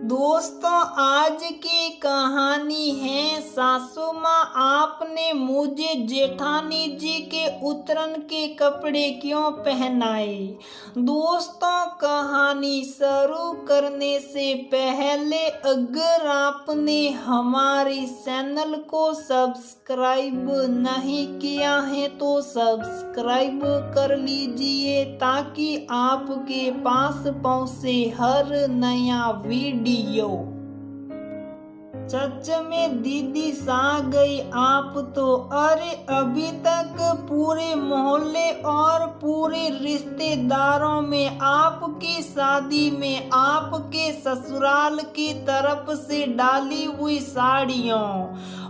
दोस्तों, आज की कहानी है सासू माँ आपने मुझे जेठानी जी के उतरन के कपड़े क्यों पहनाए। दोस्तों, कहानी शुरू करने से पहले अगर आपने हमारे चैनल को सब्सक्राइब नहीं किया है तो सब्सक्राइब कर लीजिए ताकि आपके पास पहुंचे हर नया वीडियो। सच में दीदी सा गई आप तो। अरे अभी तक पूरे मोहल्ले और पूरे रिश्तेदारों में आपकी शादी में आपके ससुराल की तरफ से डाली हुई साड़ियों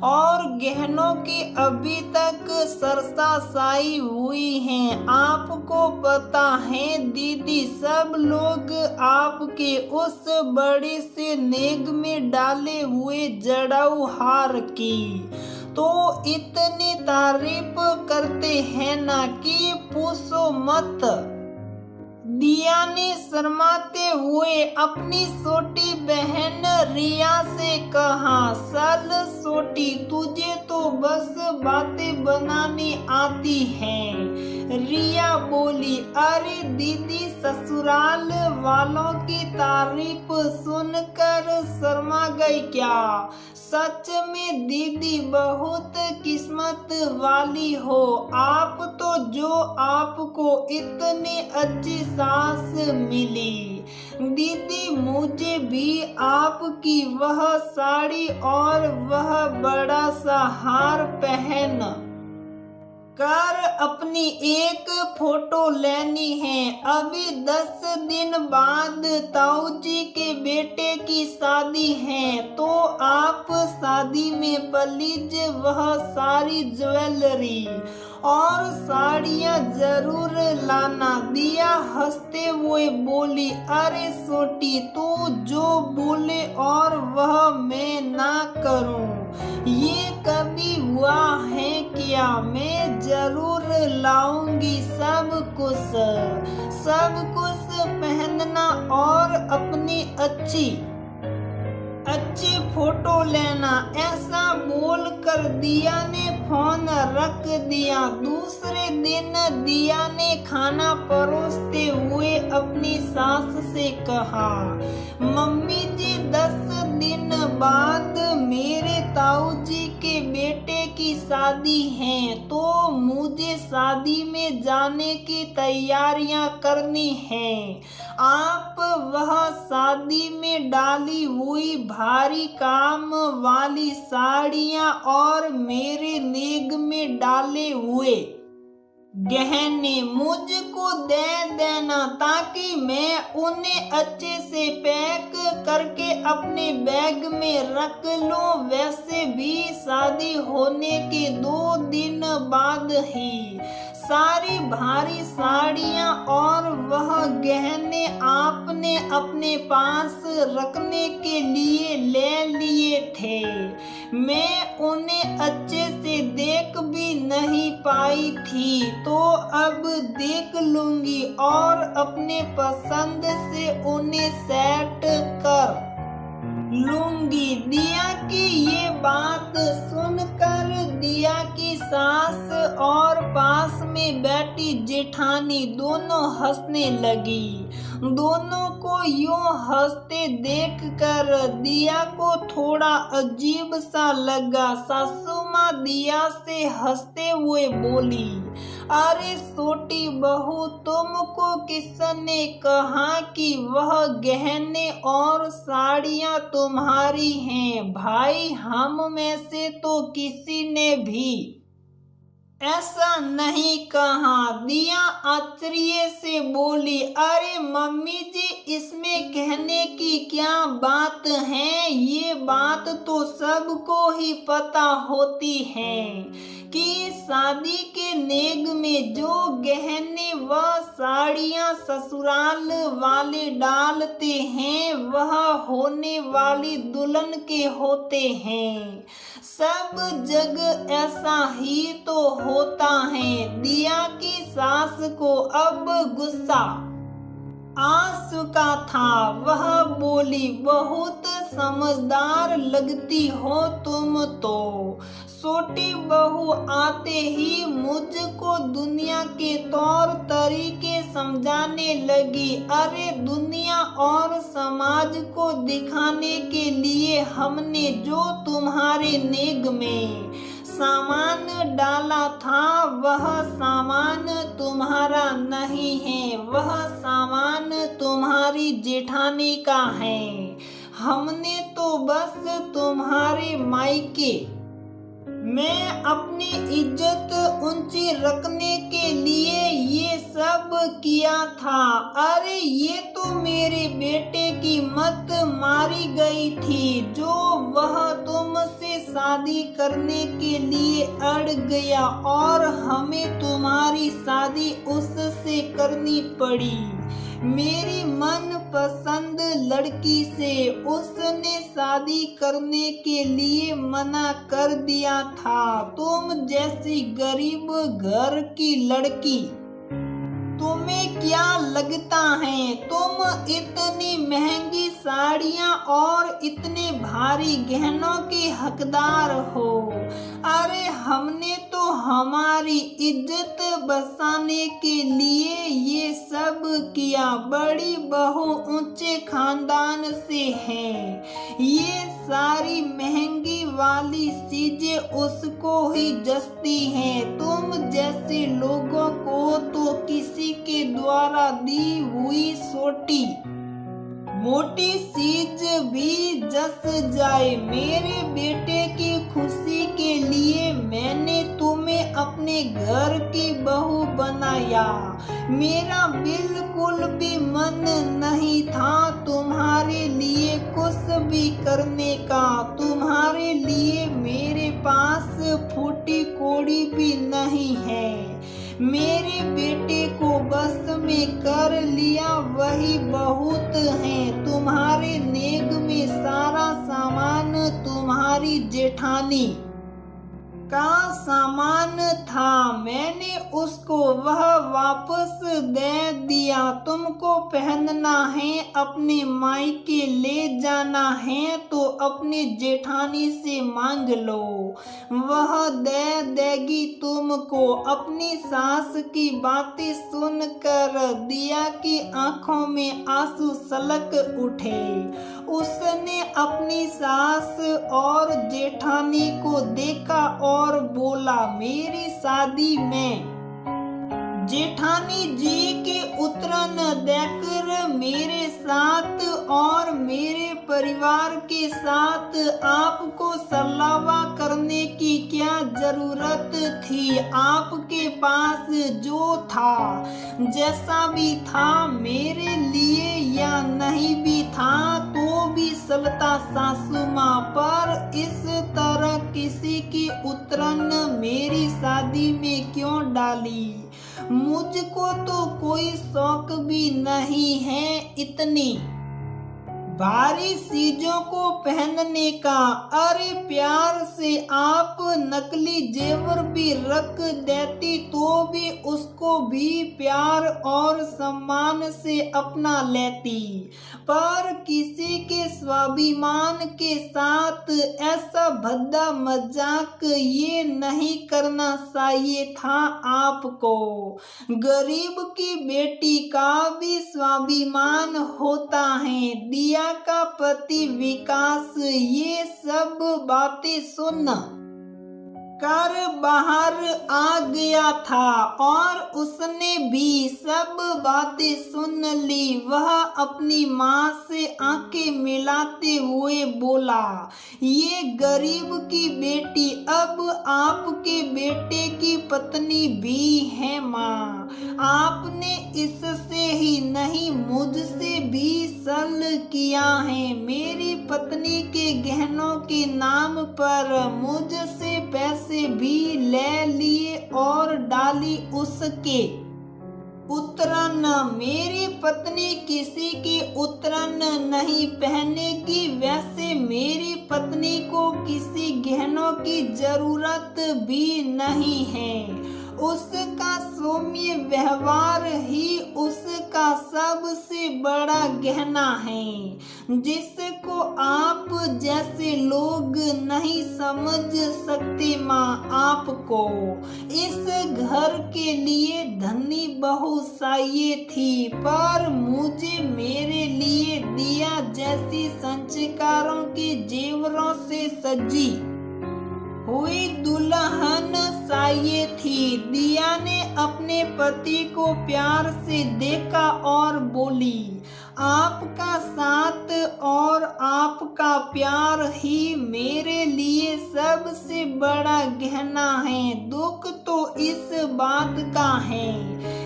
और गहनों की अभी तक सरसाई हुई हैं। आपको पता है दीदी, सब लोग आपके उस बड़े से नेग में डाले हुए जड़ाऊ हार की तो इतनी तारीफ करते हैं ना कि पूछो मत। दिया ने शर्माते हुए अपनी छोटी बहन रिया से कहा, चल छोटी, तुझे तो बस बातें बनानी आती हैं। रिया बोली, अरे दीदी, ससुराल वालों की तारीफ सुनकर शर्मा गई क्या? सच में दीदी बहुत किस्मत वाली हो आप तो, जो आपको इतनी अच्छी सास मिली। दीदी, मुझे भी आपकी वह साड़ी और वह बड़ा सा हार पहन कर अपनी एक फोटो लेनी है। अभी 10 दिन बाद ताऊ जी के बेटे की शादी है तो आप शादी में प्लीज वह सारी ज्वेलरी और साड़ियाँ जरूर लाना। दिया हंसते हुए बोली, अरे छोटी, तू जो बोले और वह मैं ना करूं, ये कभी हुआ है क्या? मैं जरूर लाऊंगी सब कुछ पहनना और अपनी अच्छी फोटो लेना। ऐसा बोलकर दिया ने फोन रख दिया। दूसरे दिन दिया ने खाना परोसते हुए अपनी सास से कहा, मम्मी जी, 10 दिन बाद मेरे ताऊ जी के बेटे की शादी है तो मुझे शादी में जाने की तैयारियां करनी है। आप वह शादी में डाली हुई भारी काम वाली साड़ियाँ और मेरे नेग में डाले हुए गहने मुझको दे देना ताकि मैं उन्हें अच्छे से पैक करके अपने बैग में रख लूं। वैसे भी शादी होने के 2 दिन बाद ही सारी भारी साड़ियाँ और वह गहने आपने अपने पास रखने के लिए ले लिए थे। मैं उन्हें अच्छे से देख भी नहीं पाई थी तो अब देख लूंगी और अपने पसंद से उन्हें सेट कर लूंगी। दिया की ये बात सुनकर दिया की सास और पास में बैठी जेठानी दोनों हंसने लगी। दोनों को यूं हंसते देखकर दिया को थोड़ा अजीब सा लगा। सासू माँ दिया से हंसते हुए बोली, अरे छोटी बहू, तुमको किसने कहा कि वह गहने और साड़ियाँ तुम्हारी हैं? भाई, हम में से तो किसी ने भी ऐसा नहीं कहा। दिया आश्चर्य से बोली, अरे मम्मी जी, इसमें कहने की क्या बात है? ये बात तो सबको ही पता होती है कि शादी के नेग में जो गहने व साड़ियाँ ससुराल वाले डालते हैं वह होने वाली दुल्हन के होते हैं। सब जगह ऐसा ही तो होता है। दिया की सास को अब गुस्सा आंसू का था। वह बोली, बहुत समझदार लगती हो तुम तो। छोटी बहू आते ही मुझको दुनिया के तौर तरीके समझाने लगी। अरे दुनिया और समाज को दिखाने के लिए हमने जो तुम्हारे नेग में सामान डाला था वह सामान तुम्हारा नहीं है, वह सामान तुम्हारी जेठानी का है। हमने तो बस तुम्हारे मायके मैं अपनी इज्जत ऊंची रखने के लिए ये सब किया था। अरे ये तो मेरे बेटे की मत मारी गई थी जो वह तुमसे शादी करने के लिए अड़ गया और हमें तुम्हारी शादी उससे करनी पड़ी। मेरी मनपसंद लड़की से उसने शादी करने के लिए मना कर दिया था। तुम जैसी गरीब घर की लड़की, तुम्हें क्या लगता है तुम इतनी महंगी साड़ियाँ और इतने भारी गहनों के हकदार हो? अरे हमने तो हमारी इज्जत बचाने के लिए ये सब किया। बड़ी बहू ऊंचे खानदान से है, ये सारी महंगी वाली चीजें उसको ही जचती हैं। तुम जैसे लोगों को तो किसी के द्वारा दी हुई छोटी मोटी चीज भी जस जाए। मेरे बेटे की खुशी के लिए मैंने तुम्हें अपने घर की बहू बनाया। मेरा बिल्कुल भी मन नहीं था तुम्हारे लिए कुछ भी करने का। तुम्हारे लिए मेरे पास फूटी कोड़ी भी नहीं है। मेरे बेटे को बस में कर लिया वही बहुत है। तुम्हारे नेग में सारा सामान तुम्हारी जेठानी का सामान था। मैंने उसको वह वापस दे दिया। तुमको पहनना है, अपने मायके ले जाना है तो अपनी जेठानी से मांग लो, वह दे देगी तुमको। अपनी सास की बातें सुनकर दिया की आंखों में आंसू छलक उठे। उसने अपनी सास और जेठानी को देखा और बोला, मेरी शादी में जेठानी जी के उतरन देकर मेरे साथ और मेरे परिवार के साथ आपको सलावा करने की क्या जरूरत थी? आपके पास जो था, जैसा भी था, मेरे लिए या नहीं भी था तो भी चलता सासू माँ। पर इस तरह किसी की उतरन मेरी शादी में क्यों डाली? मुझको तो कोई शौक भी नहीं है इतनी भारी चीजों को पहनने का। अरे प्यार से आप नकली जेवर भी रख देती तो भी उसको भी प्यार और सम्मान से अपना लेती। पर किसी के स्वाभिमान के साथ ऐसा भद्दा मजाक ये नहीं करना चाहिए था आपको। गरीब की बेटी का भी स्वाभिमान होता है। दिया का पति विकास ये सब बातें सुन कर बाहर आ गया था और उसने भी सब बातें सुन ली। वह अपनी माँ से आंखें मिलाते हुए बोला, ये गरीब की बेटी अब आपके बेटे की पत्नी भी है माँ। आपने इससे ही नहीं मुझसे भी सल किया है। मेरी पत्नी के गहनों के नाम पर मुझसे पैसे भी ले लिए और डाली उसके उतरन। मेरी पत्नी किसी की उतरन नहीं पहनेगी। वैसे मेरी पत्नी को किसी गहनों की जरूरत भी नहीं है। उसका सौम्य व्यवहार ही उसका सबसे बड़ा गहना है, जिसको आप जैसे लोग नहीं समझ सकते। माँ आपको इस घर के लिए धनी बहू चाहिए थी, पर मुझे मेरे लिए दिया जैसी संस्कारों के जेवरों से सजी हुई दुल्हन चाहिए थी। दिया ने अपने पति को प्यार से देखा और बोली, आपका साथ और आपका प्यार ही मेरे लिए सबसे बड़ा गहना है। दुख तो इस बात का है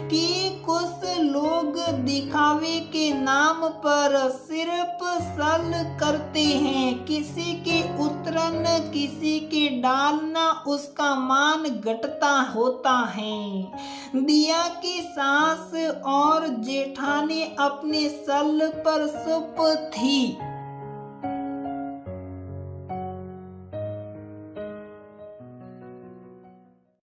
कि कुछ लोग दिखावे के नाम पर सिर्फ सल करते हैं। किसी के उतरन किसी के डालना उसका मान घटता होता है। दिया की सास और जेठानी अपने सल पर सुप थी।